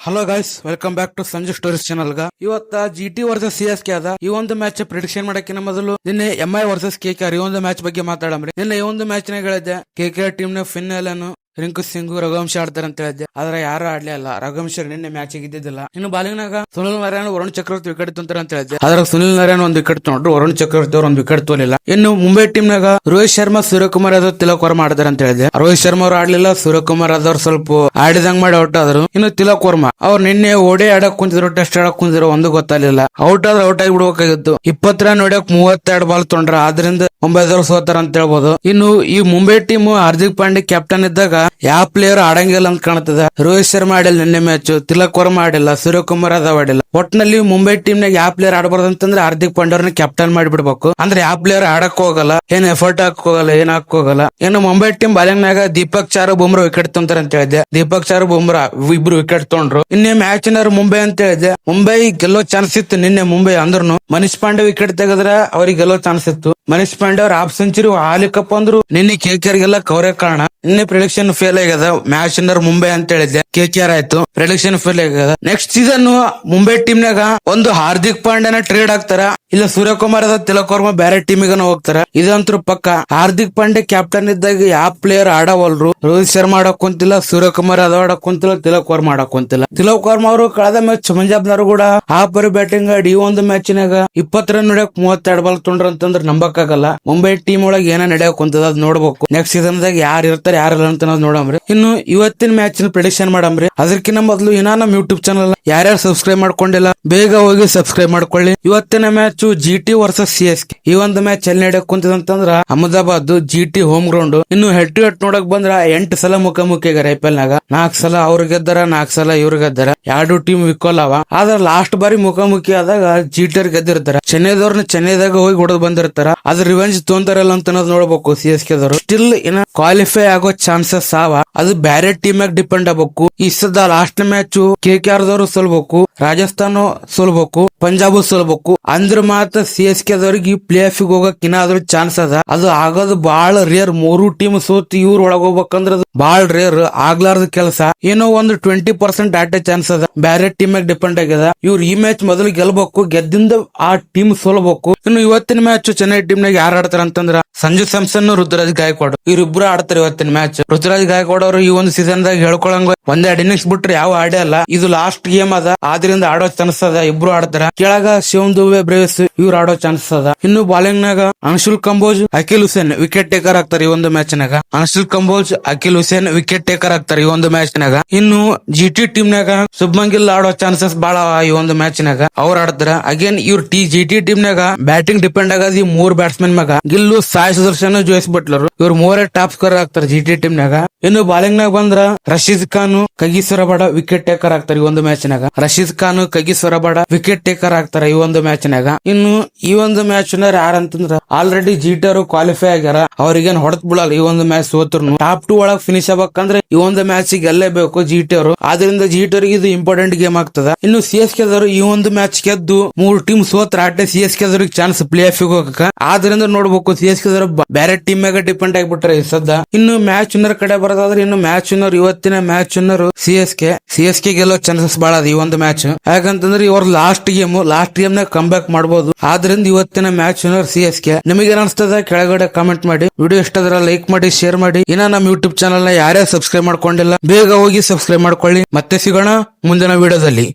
Hello guys, welcome back to Sanju stories channel. ಇವತ್ತ GT versus CSK ಅದ. ಈ ಒಂದು ಮ್ಯಾಚ್ ಪ್ರಿಡಿಕ್ಷನ್ ಮಾಡಕ್ಕಿನ ಮೊದಲು ನಿನ್ನೆ MI ವರ್ಸಸ್ KKR ಈ ಒಂದು ಮ್ಯಾಚ್ ಬಗ್ಗೆ ಮಾತಾಡಮ್ರಿ. ನಿನ್ನೆ ಈ ಒಂದು ಮ್ಯಾಚ್ ನಾಗ ಹೇಳಿದ್ದೆ KKR ಟೀಮ್ ನ ಫಿನ್ನಲ್ ರಿಂಕು ಸಿಂಗ್ ರಘುವಂಶ ಆಡ್ತಾರ ಅಂತ ಹೇಳಿದ್ದೆ. ಆದ್ರೆ ಯಾರು ಆಡ್ಲೇ ಅಲ್ಲ. ರಘುವಂಶ ನಿನ್ನೆ ಮ್ಯಾಚ್ ಇದ್ದಿದ್ದಿಲ್ಲ. ಇನ್ನು ಬಾಲಿಂಗ್ ನಾಗ ಸುನಿಲ್ ನಾರಾಯಣ್ ವರುಣ್ ಚಕ್ರವರ್ತಿ ವಿಕೆಟ್ ತೊಂತಾರ ಅಂತ ಹೇಳಿದ್ದೆ. ಆದ್ರೆ ಸುನಿಲ್ ನಾರಾಯಣ್ ಒಂದು ವಿಕೆಟ್ ತೊಗೊಂಡ್ರು, ವರುಣ್ ಚಕ್ರವರ್ತಿ ಅವ್ರು ಒಂದು ವಿಕೆಟ್ ತೋಲಿಲ್ಲ. ಇನ್ನು ಮುಂಬೈ ಟೀಮ್ ನಾಗ ರೋಹಿತ್ ಶರ್ಮಾ, ಸೂರ್ಯಕುಮಾರ್ ಯಾದವ್, ತಿಲಕ್ ವರ್ಮಾ ಆಡ್ತಾರ ಅಂತ ಹೇಳಿದ್ದೆ. ರೋಹಿತ್ ಶರ್ಮಾ ಅವ್ರು ಆಡ್ಲಿಲ್ಲ, ಸೂರ್ಯಕುಮಾರ್ ಯಾದವ್ ಸ್ವಲ್ಪ ಆಡಿದಂಗ್ ಮಾಡಿ ಔಟ್ ಆದ್ರು. ಇನ್ನು ತಿಲಕ್ ವರ್ಮಾ ಅವ್ರು ನಿನ್ನೆ ಓಡಿ ಆಡಕ್ ಕುಂತಿದ್ರು, ಟೆಸ್ಟ್ ಆಡಕ್ ಕುಂತಿದ್ರು, ಒಂದು ಗೊತ್ತಾಗ್ಲಿಲ್ಲ. ಔಟ್ ಆದ್ರೆ ಔಟ್ ಆಗಿ ಬಿಡ್ಬೇಕಾಗಿತ್ತು. 20 ರನ್ ಹೊಡ್ಯಕ್ 32 ಬಾಲ್ ತೊಗೊಂಡ್ರ, ಆದ್ರಿಂದ ಮುಂಬೈದವ್ರು ಸೋತಾರ ಅಂತ ಹೇಳ್ಬೋದು. ಇನ್ನು ಈ ಮುಂಬೈ ಟೀಮ್ ಹಾರ್ದಿಕ್ ಪಾಂಡೆ ಕ್ಯಾಪ್ಟನ್ ಇದ್ದಾಗ ಯಾವ ಪ್ಲೇಯರ್ ಆಡಂಗಿಲ್ಲ ಅಂತ ಕಾಣ್ತದ. ರೋಹಿತ್ ಶರ್ಮಾ ಆಡಿಲ್ಲ ನಿನ್ನೆ ಮ್ಯಾಚ್, ತಿಲಕ್ ವರ್ಮಾ ಆಡಿಲ್ಲ, ಸೂರ್ಯಕುಮಾರ್ ಯಾದವ್ ಆಡಿಲ್ಲ. ಒಟ್ನಲ್ಲಿ ಮುಂಬೈ ಟೀಮ್ ನಾಗ ಯಾವ ಪ್ಲೇಯರ್ ಆಡಬಾರ್ದು ಅಂತಂದ್ರೆ ಹಾರ್ದಿಕ್ ಪಾಂಡೆ ಅವ್ರನ್ನ ಕ್ಯಾಪ್ಟನ್ ಮಾಡಿಬಿಡ್ಬೇಕು. ಅಂದ್ರೆ ಯಾವ ಪ್ಲೇಯರ್ ಆಡಕ್ ಹೋಗಲ್ಲ, ಏನ್ ಎಫರ್ಟ್ ಹಾಕ್ ಹೋಗಲ್ಲ, ಏನ್ ಹಾಕ್ ಹೋಗಲ್ಲ. ಇನ್ನು ಮುಂಬೈ ಟೀಮ್ ಬಾಲಿಂಗ್ ನಾಗ ದೀಪಕ್ ಚಾರು, ಬುಮ್ರಾ ವಿಕೆಟ್ ತೊಂತಾರ ಅಂತ ಹೇಳಿದ್ದೆ. ದೀಪಕ್ ಚಾರು, ಬುಮ್ರಾ ಇಬ್ರು ವಿಕೆಟ್ ತೊಗೊಂಡ್ರು. ಇನ್ನೇ ಮ್ಯಾಚ್ ಮುಂಬೈ ಅಂತ ಹೇಳಿದ್ದೆ. ಮುಂಬೈ ಗೆಲ್ಲೋ ಚಾನ್ಸ್ ಇತ್ತು ನಿನ್ನೆ. ಮುಂಬೈ ಅಂದ್ರೂ ಮನೀಶ್ ಪಾಂಡೆ ವಿಕೆಟ್ ತೆಗೆದ್ರ ಅವ್ರಿಗೆ ಗೆಲ್ಲೋ ಚಾನ್ಸ್ ಇತ್ತು. ಮನೀಶ್ ಪಾಂಡೆ ಅವ್ರ ಹಾಫ್ ಸೆಂಚುರಿ ಆಲಿಕಪ್ಪ ಅಂದ್ರು ನಿನ್ನೆ KKR ಗೆಲ್ಲ ಕವರೇ ಕಾರಣ. ನಿನ್ನೆ ಪ್ರಿಡಿಕ್ಷನ್ ಫೇಲ್ ಆಗ್ಯದ. ಮ್ಯಾಚ್ ಮುಂಬೈ ಅಂತ ಹೇಳಿದ್ದೆ, KKR ಆಯ್ತು. ಪ್ರಿಡಿಕ್ಷನ್ ಫೇಲ್ ಆಗ್ಯದ. ನೆಕ್ಸ್ಟ್ ಸೀಸನ್ ಮುಂಬೈ ಟೀಮ್ ನಾಗ ಒಂದು ಹಾರ್ದಿಕ್ ಪಾಂಡೆನ ಟ್ರೇಡ್ ಆಗ್ತಾರ, ಇಲ್ಲ ಸೂರ್ಯಕುಮಾರ್ ಯಾದವ್, ತಿಲಕ್ ವರ್ಮಾ ಬೇರೆ ಟೀಮಿಗನ ಹೋಗ್ತಾರ. ಇದಂತೂ ಪಕ್ಕ. ಹಾರ್ದಿಕ್ ಪಾಂಡೆ ಕ್ಯಾಪ್ಟನ್ ಇದ್ದಾಗ ಯಾವ ಪ್ಲೇಯರ್ ಆಡವಲ್ರು. ರೋಹಿತ್ ಶರ್ಮಾ ಆಡಕ್ ಕುಂತಿಲ್ಲ, ಸೂರ್ಯಕುಮಾರ್ ಯಾದವ್ ಆಡಕ್ ಕುಂತಿಲ್ಲ, ತಿಲಕ್ ವರ್ಮಾ ಆಡಕ್ ಕುಂತಿಲ್ಲ. ತಿಲಕ್ ವರ್ಮಾ ಅವರು ಕಳೆದ ಮ್ಯಾಚ್ ಪಂಜಾಬ್ನವರು ಕೂಡ ಹಾಫ್ ಬ್ಯಾಟಿಂಗ್ ಆಡಿ ಈ ಒಂದು ಮ್ಯಾಚ್ ನಾಗ 20 ರನ್ ಹೊಡ್ಯಕ್ 32 ಬಾಲ್ ತೊಗೊಂಡ್ರ ಅಂತಂದ್ರೆ ನಂಬಕ್ಕಾಗಲ್ಲ. ಮುಂಬೈ ಟೀಮ್ ಒಳಗೆ ಏನ ನಡೆಯಕ್ ಕುಂತದ ಅದ್ ನೋಡ್ಬೇಕು. ನೆಕ್ಸ್ಟ್ ಸೀಸನ್ ದಾಗ ಯಾರು ಇರ್ತಾರೆ ಯಾರಿಲ್ಲ ಅಂತ ನಾವು ನೋಡಮ್ರಿ. ಇನ್ನು ಇವತ್ತಿನ ಮ್ಯಾಚ್ ಪ್ರಿಡಿಕ್ಷನ್ ಮಾಡಮ್ರಿ. ಅದಕ್ಕಿಂತ ಮೊದಲು ನಮ್ಮ ಯೂಟ್ಯೂಬ್ ಚಾನಲ್ ಯಾರ್ಯಾರು ಸಬ್ಸ್ಕ್ರೈಬ್ ಮಾಡ್ಕೊಂಡಿಲ್ಲ ಬೇಗ ಹೋಗಿ ಸಬ್ಸ್ಕ್ರೈಬ್ ಮಾಡ್ಕೊಳ್ಳಿ. ಇವತ್ತಿನ ಮ್ಯಾಚ್ GT ವರ್ಸಸ್ CSK. ಈ ಒಂದು ಮ್ಯಾಚ್ ಎಲ್ಲಿ ನಡೆಯಕ್ ಕುಂತದ ಅಂತಂದ್ರ ಅಹಮದಾಬಾದ್ GT ಹೋಮ್ ಗ್ರೌಂಡ್. ಇನ್ನು ಹೆಡ್ ಟು ಹೆಡ್ ನೋಡಕ್ ಬಂದ್ರ 8 ಸಲ ಮುಖಾಮುಖಿ ಆಗ್ಯಾರ IPL ನಾಗ. 4 ಸಲ ಅವ್ರ ಗೆದ್ದಾರ, 4 ಸಲ ಇವ್ರ ಗೆದ್ದಾರ. 2 ಟೀಮ್ ವಿಕೋಲ್ ಅವ. ಆದ್ರ ಲಾಸ್ಟ್ ಬಾರಿ ಮುಖಾಮುಖಿ ಆದಾಗ GT ಗೆದ್ದಿರ್ತಾರ. ಚೆನ್ನೈದವ್ರನ್ನ ಚೆನ್ನೈದಾಗ ಹೋಗಿ ಹೊಡೆದ್ ಬಂದಿರ್ತಾರ. ಅದ್ರ ರಿವೆಂಜ್ ತೊಂತಾರಲ್ಲ ಅಂತ ನೋಡ್ಬೇಕು. CSK ದವರು ಸ್ಟಿಲ್ ಇನ್ನ ಕ್ವಾಲಿಫೈ ಆಗೋ ಚಾನ್ಸಸ್ ಅವ. ಅದು ಬ್ಯಾರೆ ಟೀಮ್ ಆಗ ಡಿಪೆಂಡ್ ಆಗ್ಬೇಕು. ಈ ಸದ ಲಾಸ್ಟ್ ಮ್ಯಾಚ್ KKR ದವರು ಸೋಲ್ಬೇಕು, ರಾಜಸ್ಥಾನ ಸೋಲ್ಬೇಕು, ಪಂಜಾಬ್ ಸೋಲ್ಬೇಕು. ಅಂದ್ರ ಮಾತ್ರ CSK ದವ್ರಿಗೆ ಪ್ಲೇ ಆಫ್ ಹೋಗಕ್ ಏನಾದ್ರೂ ಚಾನ್ಸ್ ಅದ. ಅದು ಆಗೋದು ಬಾಳ ರೇರ್. 3 ಟೀಮ್ ಸೋತ್ ಇವ್ರ ಒಳಗ್ ಹೋಗ್ಬೇಕಂದ್ರ ಬಾಳ ರೇರ್, ಆಗ್ಲಾರ್ದ ಕೆಲಸ. ಏನೋ ಒಂದು 20% ಆಟ ಚಾನ್ಸ್ ಅದ. ಬ್ಯಾರೆ ಟೀಮ್ ಆಗ ಡಿಪೆಂಡ್ ಆಗ್ಯದ. ಇವ್ರು ಈ ಮ್ಯಾಚ್ ಮೊದಲು ಗೆಲ್ಬೇಕು, ಗೆದ್ದಿಂದ ಆ ಟೀಮ್ ಸೋಲ್ಬೇಕು. ಇನ್ನು ಇವತ್ತಿನ ಮ್ಯಾಚ್ ಚೆನ್ನೈ ಟೀಮ್ ನಾಗ ಯಾರು ಆಡ್ತಾರ ಅಂತಂದ್ರ ಸಂಜು ಸ್ಯಾಮ್ಸನ್, ರುತುರಾಜ್ ಗಾಯಕ್ವಾಡ್ ಇವರಿಬ್ರು ಆಡ್ತಾರೆ ಇವತ್ತಿನ ಮ್ಯಾಚ್. ರುತುರಾಜ್ ಗಾಯಕ್ವಾಡ್ ಅವರು ಈ ಒಂದು ಸೀಸನ್ ದಾಗ ಹೇಳ್ಕೊಳಂಗ 1-2 ಇನ್ನಿಂಗ್ಸ್ ಬಿಟ್ರೆ ಯಾವ ಆಡೇ ಅಲ್ಲ. ಇದು ಲಾಸ್ಟ್ ಗೇಮ್ ಅದ, ಆದ್ರಿಂದ ಆಡೋ ಚಾನ್ಸ್ ಅದ. ಇಬ್ರು ಆಡ್ತಾರ. ಕೆಳಗ ಶಿವಮ್ ದುಬೆ, ಬ್ರೇವ್ಸ್ ಇವ್ರು ಆಡೋ ಚಾನ್ಸ್ ಅದ. ಇನ್ನು ಬಾಲಿಂಗ್ ನಾಗ ಅನ್ಶುಲ್ ಕಂಬೋಜ್, ಅಖಿಲ್ ಹುಸೇನ್ ವಿಕೆಟ್ ಟೇಕರ್ ಆಗ್ತಾರೆ ಈ ಒಂದು ಮ್ಯಾಚ್ ನಾಗ. ಅನ್ಶುಲ್ ಕಂಬೋಜ್, ಅಖಿಲ್ ಹುಸೇನ್ ವಿಕೆಟ್ ಟೇಕರ್ ಆಗ್ತಾರೆ ಈ ಒಂದು ಮ್ಯಾಚ್ ನಾಗ. ಇನ್ನು GT ಟೀಮ್ ನಾಗ ಶುಭ್ಮನ್ ಗಿಲ್ ಆಡೋ ಚಾನ್ಸಸ್ ಬಾಳ ಈ ಒಂದು ಮ್ಯಾಚ್ ನಾಗ. ಅವ್ರು ಆಡ್ತಾರ. ಅಗೇನ್ ಇವ್ರ GT ಟೀಮ್ ನಾಗ ಬ್ಯಾಟಿಂಗ್ ಡಿಪೆಂಡ್ ಆಗದ ಈ 3 ಬ್ಯಾಟ್ಸ್ಮನ್ ಮ್ಯಾಗ. ಗಿಲ್ಲು, ಸಾಯಿ ಸುದರ್ಶನ್, ಜೋಯ್ಸ್ ಬಟ್ಲರ್ ಇವ್ರು 3 ಟಾಪ್ ಸ್ಕೋರ್ ಆಗ್ತಾರೆ GT ಟೀಮ್ ನಾಗ. ಇನ್ನು ಬಾಲಿಂಗ್ ನಾಗ ಬಂದ್ರ ರಶೀದ್ ಖಾನ್, ಕಗಿಸೊರಬಾಡ ವಿಕೆಟ್ ಟೇಕರ್ ಆಗ್ತಾರೆ ಈ ಒಂದು ಮ್ಯಾಚ್ ನಾಗ. ರಶೀದ್ ಖಾನ್, ಕಗಿಸೊರಬಾಡ ವಿಕೆಟ್ ಟೇಕರ್ ಆಗ್ತಾರ ಈ ಒಂದು ಮ್ಯಾಚ್ ನಾಗ. ಇನ್ನು ಈ ಒಂದು ಮ್ಯಾಚ್ ಯಾರಂತಂದ್ರ ಆಲ್ರೆಡಿ GT ಅವರು ಕ್ವಾಲಿಫೈ ಆಗ್ಯಾರ. ಅವ್ರಿಗೇನ್ ಹೊಡೆದ್ ಬಿಡಲ್ಲ. ಈ ಒಂದು ಮ್ಯಾಚ್ ಸೋತ್ರು ಟಾಪ್ 2 ಒಳಗ್ ಫಿನಿಶ್ ಆಗ್ಬೇಕಂದ್ರೆ ಈ ಒಂದು ಮ್ಯಾಚ್ ಗೆಲ್ಲೇಬೇಕು GT ಅವರು. ಆದ್ರಿಂದ GT ಅವರಿಗೆ ಇದು ಇಂಪಾರ್ಟೆಂಟ್ ಗೇಮ್ ಆಗ್ತದ. ಇನ್ನು CSK ದವರು ಈ ಒಂದು ಮ್ಯಾಚ್ ಗೆದ್ದು 3 ಟೀಮ್ ಸೋತ್ರ ಆಟೆ CSK ದವ್ರಿಗೆ ಚಾನ್ಸ್ ಪ್ಲೇ ಆಫ್ ಹೋಗಕ. ಆದ್ರಿಂದ ನೋಡ್ಬೇಕು CSK ದವರು ಬೇರೆ ಟೀಮ್ ಮ್ಯಾಗ ಡಿಪೆಂಡ್ ಆಗಿಬಿಟ್ರೆ ಈ ಸದ್ದ. ಇನ್ನು ಮ್ಯಾಚ್ ವಿನ್ನರ್ ಕಡೆ ಬರೋದಾದ್ರೆ ಇನ್ನು ಮ್ಯಾಚ್ ವಿನ್ನರ್ ಇವತ್ತಿನ ಮ್ಯಾಚ್ ವಿನ್ನರ್ CSK ಗೆಲ್ಲೋ ಚಾನ್ಸಸ್ ಬಾಳ ಅದ ಈ ಒಂದು ಮ್ಯಾಚ್. ಯಾಕಂತಂದ್ರೆ ಇವ್ರ ಲಾಸ್ಟ್ ಗೇಮ್ ನಾಗ ಕಮ್ ಬ್ಯಾಕ್ ಮಾಡಬಹುದು. ಆದ್ರಿಂದ ಇವತ್ತಿನ ಮ್ಯಾಚ್ ವಿನ್ನರ್ CSK. ನಿಮಗೆ ಅನಿಸ್ತದ ಕೆಳಗಡೆ ಕಾಮೆಂಟ್ ಮಾಡಿ. ವಿಡಿಯೋ ಇಷ್ಟ ಆದ್ರೆ ಲೈಕ್ ಮಾಡಿ, ಶೇರ್ ಮಾಡಿ. ಇನ್ನ ನಮ್ಮ ಯೂಟ್ಯೂಬ್ ಚಾನಲ್ ನ ಯಾರ್ಯಾರು ಸಬ್ಸ್ಕ್ರೈಬ್ ಮಾಡ್ಕೊಂಡಿಲ್ಲ ಬೇಗ ಹೋಗಿ ಸಬ್ಸ್ಕ್ರೈಬ್ ಮಾಡ್ಕೊಳ್ಳಿ. ಮತ್ತೆ ಸಿಗೋಣ ಮುಂದಿನ ವಿಡಿಯೋದಲ್ಲಿ.